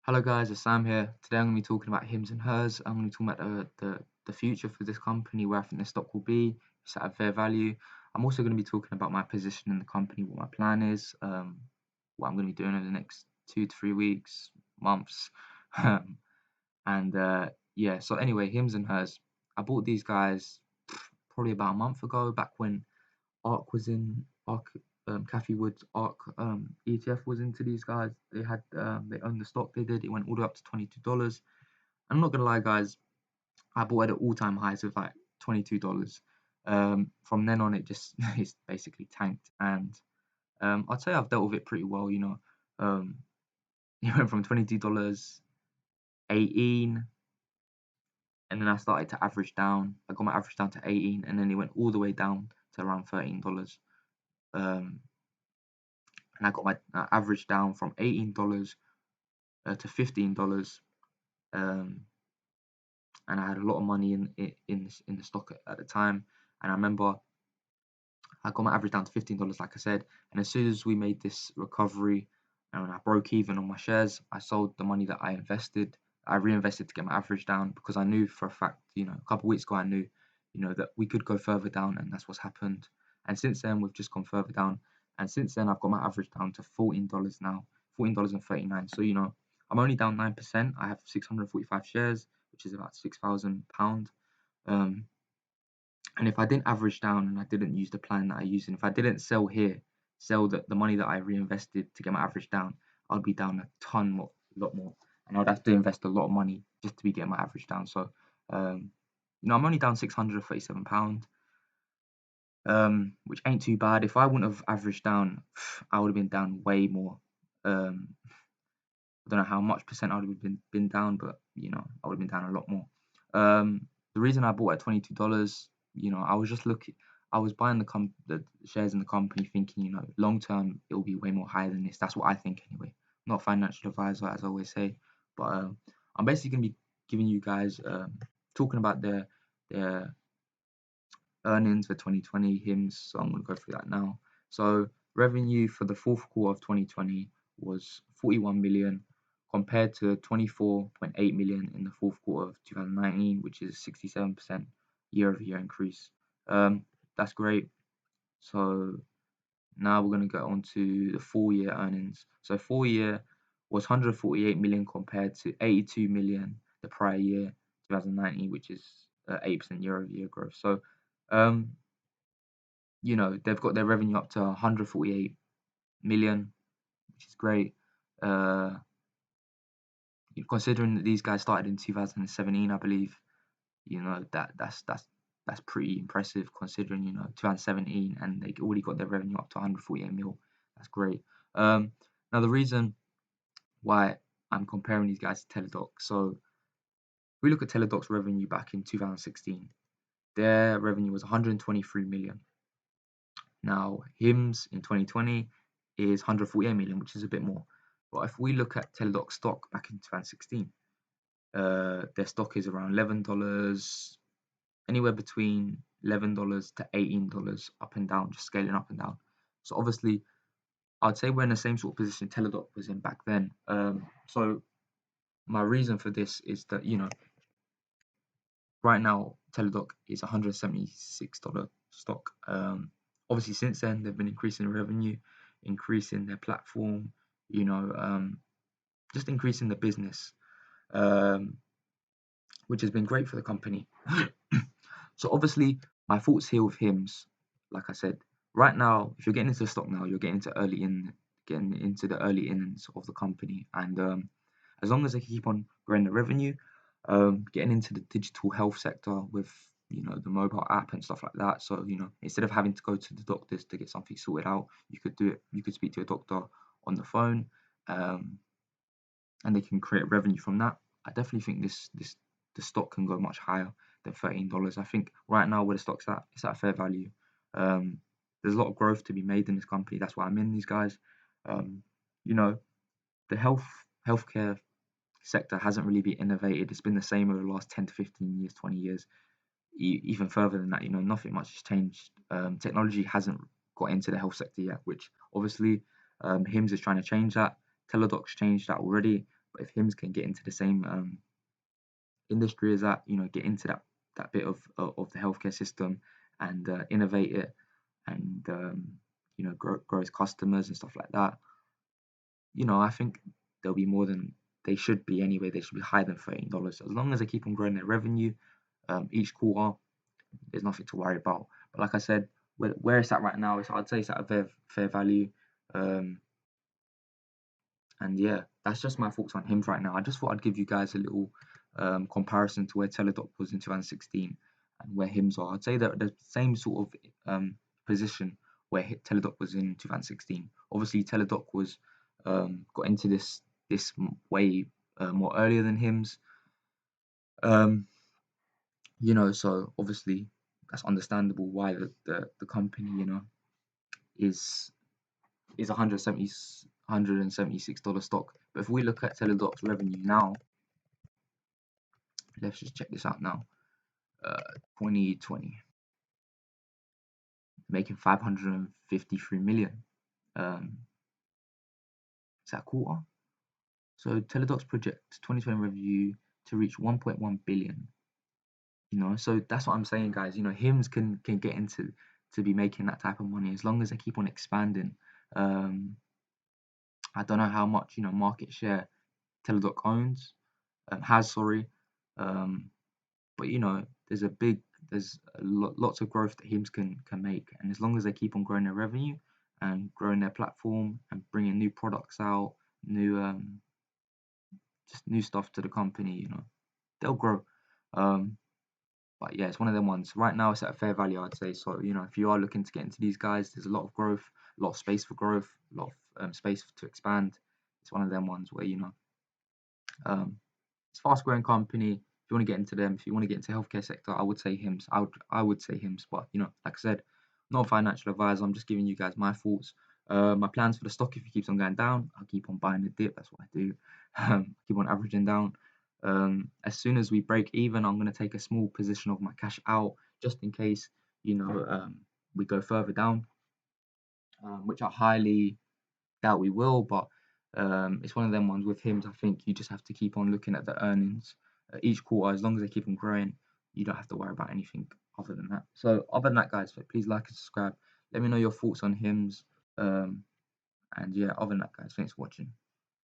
Hello guys, it's Sam here. Today I'm going to be talking about hims and hers. I'm going to be talking about the future for this company, where I think the stock will be, it's at a fair value. I'm also going to be talking about my position in the company, what my plan is, what I'm going to be doing over the next 2 to 3 weeks, months. Um, and Yeah, so anyway, hims and hers. I bought these guys probably about a month ago, back when ARK was in ARK, Cathie Wood's ARK ETF was into these guys. They owned the stock. They did. It went all the way up to $22. I'm not gonna lie, guys. I bought at all-time highs of like $22. From then on, it just it's basically tanked, and I'd say I've dealt with it pretty well. It went from $22, 18, and then I started to average down. I got my average down to 18, and then it went all the way down to around $13. Um, and I got my average down from $18 to $15, um, and I had a lot of money in the stock at the time. And I remember I got my average down to $15, like I said. And as soon as we made this recovery, and I broke even on my shares, I sold the money that I invested. I reinvested to get my average down, because I knew for a fact, a couple of weeks ago, I knew, that we could go further down, and that's what's happened. And since then, we've just gone further down. And since then, I've got my average down to $14 now, $14.39. So, I'm only down 9%. I have 645 shares, which is about £6,000. Um, and if I didn't average down and I didn't use the plan that I used, and if I didn't sell here, sell the money that I reinvested to get my average down, I'd be down a ton more, a lot more. And I'd have to invest a lot of money just to be getting my average down. So, I'm only down £637, which ain't too bad. If I wouldn't have averaged down, I would have been down way more. Um, I don't know how much percent I would have been down, but I would have been down a lot more. The reason I bought at $22, I was just looking. I was buying the shares in the company, thinking, long term it will be way more higher than this. That's what I think anyway. I'm not a financial advisor, as I always say, but I'm basically gonna be giving you guys talking about their earnings for 2020 HIMS. So I'm gonna go through that now. So revenue for the fourth quarter of 2020 was 41 million, compared to 24.8 million in the fourth quarter of 2019, which is a 67% year-over-year increase. That's great. So now we're going to go on to the full year earnings. So full year was 148 million compared to 82 million the prior year, 2019, which is 8% year-over-year growth. So, they've got their revenue up to 148 million, which is great. Considering that these guys started in 2017, I believe, that's pretty impressive, considering 2017, and they already got their revenue up to 148 mil. That's great. Now the reason why I'm comparing these guys to Teledoc. So if we look at Teledoc's revenue back in 2016, their revenue was 123 million. Now HIMS in 2020 is 148 million, which is a bit more. But if we look at Teledoc stock back in 2016, their stock is around $11, anywhere between $11 to $18, up and down, just scaling up and down. So obviously, I'd say we're in the same sort of position Teledoc was in back then. So my reason for this is that right now Teledoc is $176 stock. Obviously, since then they've been increasing revenue, increasing their platform, just increasing the business, which has been great for the company. So obviously, my thoughts here with HIMS, like I said, right now, if you're getting into the stock now, you're getting into the early innings of the company, and as long as they keep on growing the revenue, getting into the digital health sector with the mobile app and stuff like that. So instead of having to go to the doctors to get something sorted out, you could do it. You could speak to a doctor on the phone, and they can create revenue from that. I definitely think the stock can go much higher than $13. I think right now where the stock's at, it's at fair value. There's a lot of growth to be made in this company. That's why I'm in these guys. The healthcare sector hasn't really been innovated. It's been the same over the last 10 to 15 years, 20 years, even further than that. Nothing much has changed. Technology hasn't got into the health sector yet, which obviously HIMS is trying to change that. Teledoc's changed that already. But if HIMS can get into the same industry as that, get into that bit of the healthcare system and innovate it and grow its customers and stuff like that, I think they'll be more than they should be anyway. They should be higher than $13 as long as they keep on growing their revenue each quarter. There's nothing to worry about. But like I said, where it's at right now, I'd say it's at a fair value. And yeah, that's just my thoughts on HIMS right now. I just thought I'd give you guys a little comparison to where Teledoc was in 2016 and where HIMS are. I'd say they're the same sort of position where Teledoc was in 2016. Obviously, Teledoc was got into this way more earlier than HIMS. So obviously that's understandable why the company, is $176 stock. But if we look at Teledoc's revenue now, let's just check this out now. 2020, making 553 million. Is that a quarter? So Teledoc's projects 2020 revenue to reach 1.1 billion. So that's what I'm saying, guys. HIMS can get into to be making that type of money as long as they keep on expanding. I don't know how much market share Teledoc has, sorry, but there's lots of growth that HIMS can make, and as long as they keep on growing their revenue and growing their platform and bringing new products out, just new stuff to the company, they'll grow. But yeah, it's one of them ones. Right now, it's at a fair value, I'd say. So, if you are looking to get into these guys, there's a lot of growth, a lot of space for growth, a lot of space to expand. It's one of them ones where, it's a fast growing company. If you want to get into them, if you want to get into the healthcare sector, I would say HIMS. I would say HIMS. But, like I said, I'm not a financial advisor. I'm just giving you guys my thoughts. My plans for the stock, if it keeps on going down, I'll keep on buying the dip. That's what I do. Keep on averaging down. As soon as we break even, I'm going to take a small position of my cash out just in case, we go further down, which I highly doubt we will. But it's one of them ones with HIMS. I think you just have to keep on looking at the earnings each quarter. As long as they keep on growing, you don't have to worry about anything other than that. So other than that, guys, please like and subscribe. Let me know your thoughts on HIMS. And yeah, other than that, guys, thanks for watching.